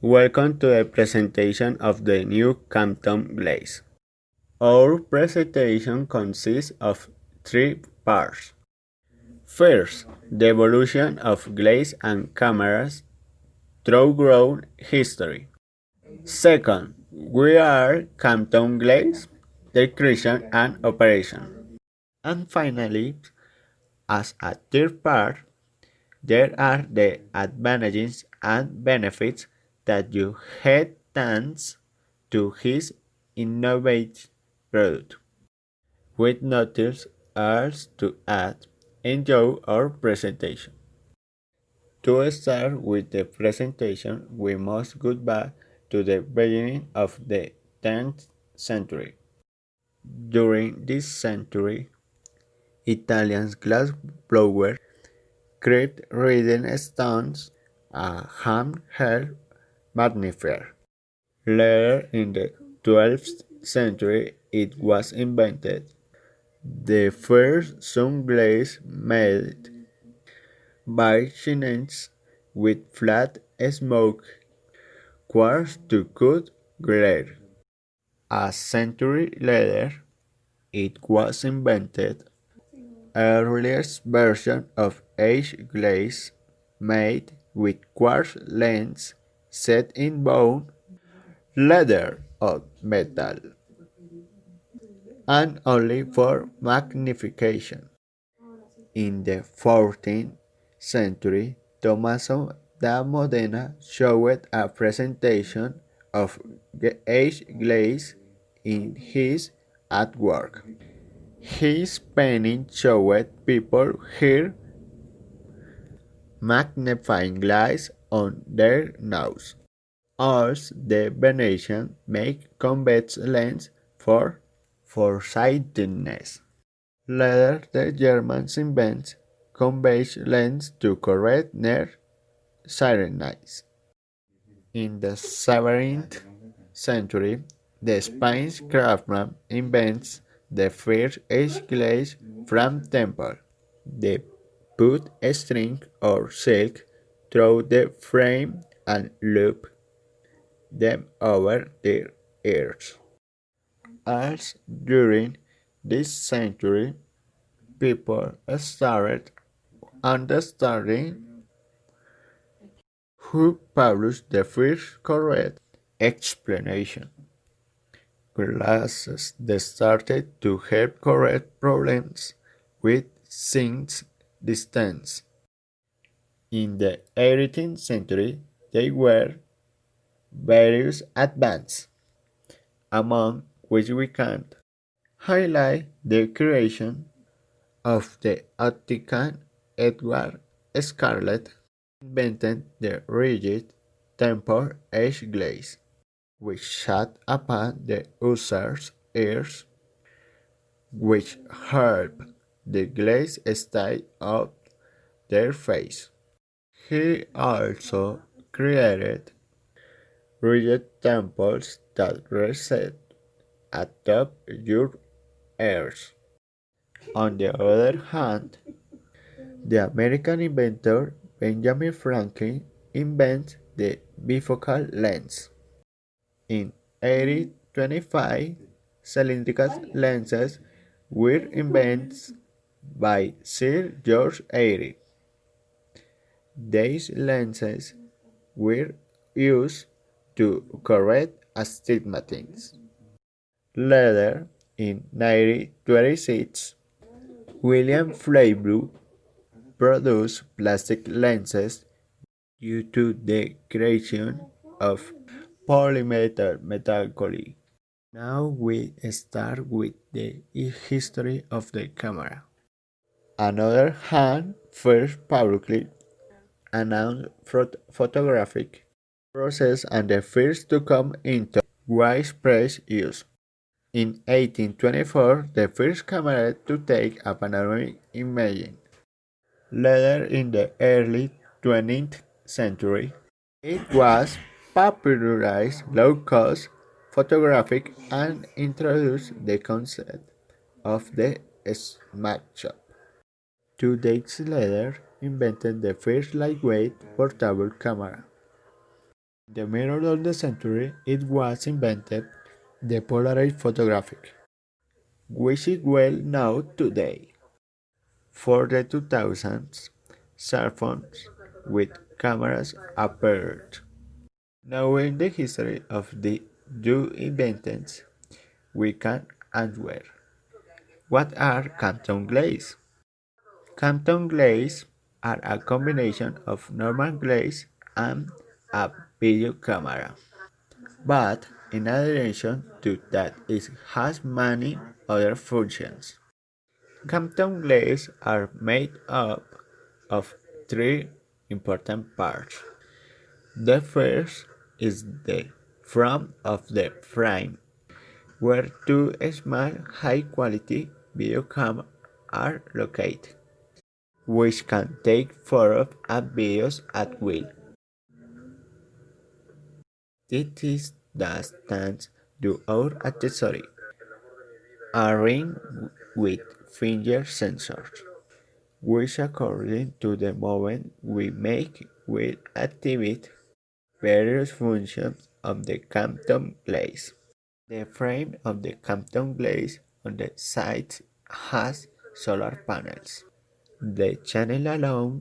Welcome to the presentation of the new Camtop Glaze. Our presentation consists of three parts. First, the evolution of glaze and cameras throughout history. Second, we are Camtop Glaze, their creation and operation. And finally, as a third part, there are the advantages and benefits that you had thanks to his innovative product. With notice else to add, enjoy our presentation. To start with the presentation, we must go back to the beginning of the 10th century. During this century, Italian glass blowers created reading stones, a handheld magnifier. Later in the 12th century, it was invented. The first sunglasses made by Chinese with flat smoke quartz to cut glare. A century later, it was invented. Earliest version of aged glaze made with quartz lens set in bone, leather, or metal, and only for magnification. In the 14th century, Tommaso da Modena showed a presentation of aged glaze in his artwork. His painting showed people here magnifying glass on their nose. Also, the Venetians make convex lens for forsightedness. Later, the Germans invent convex lens to correct their sightedness. In the 17th century, the Spanish craftsman invents the first edge glaze from temple. They put a string or silk through the frame and loop them over their ears. As during this century, people started understanding who published the first correct explanation. Glasses that started to help correct problems with since distance. In the 18th century, they were various advances, among which we can highlight the creation of the optician Edward Scarlett invented the rigid tempered edge glaze, which shut upon the user's ears, which helped the glaze stay off their face. He also created rigid temples that rested atop your ears. On the other hand, the American inventor Benjamin Franklin invented the bifocal lens. In 1825, cylindrical lenses were invented by Sir George Airy. These lenses were used to correct astigmatism. Later, in 1926, William Flayblue produced plastic lenses due to the creation of polymetal metallurgy. Now we start with the history of the camera. Another hand first publicly announced photographic process and the first to come into widespread use. In 1824, the first camera to take a panoramic imaging. Later in the early 20th century, it was popularized low-cost photographic and introduced the concept of the snapshot. 2 decades later, invented the first lightweight portable camera. In the middle of the century, it was invented the Polaroid photographic, which is well known today. For the 2000s, cell phones with cameras appeared. Knowing the history of the two inventions, we can answer. What are Camtop glasses? Camtop glasses are a combination of normal glaze and a video camera. But in addition to that, it has many other functions. Camtop glasses are made up of three important parts. The first is the front of the frame, where two small high-quality video cameras are located, which can take photos and videos at will. This is the stands to our accessory, a ring with finger sensors, which according to the movement we make will activate various functions of the Camtop glass. The frame of the Camtop glass on the sides has solar panels. The channel allows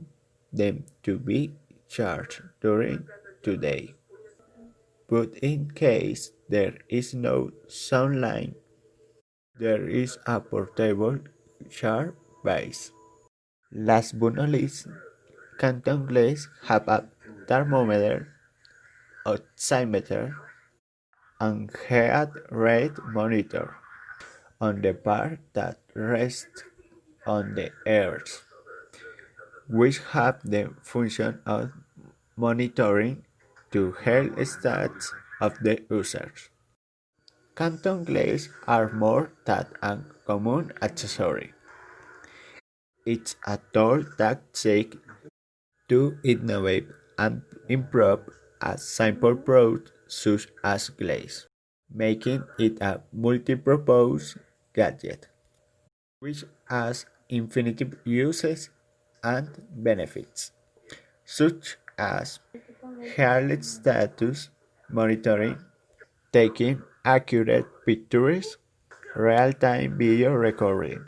them to be charged during the day. But in case there is no sunlight, there is a portable charge base. Last but not least, Camtop glass have a thermometer, oximeter, and heart rate monitor on the part that rests on the earth, which have the function of monitoring the health stats of the users. Camtop glasses are more than a common accessory. It's a tool that seeks to innovate and improve a simple product such as glass, making it a multi-purpose gadget, which has infinite uses and benefits, such as health status monitoring, taking accurate pictures, real-time video recording,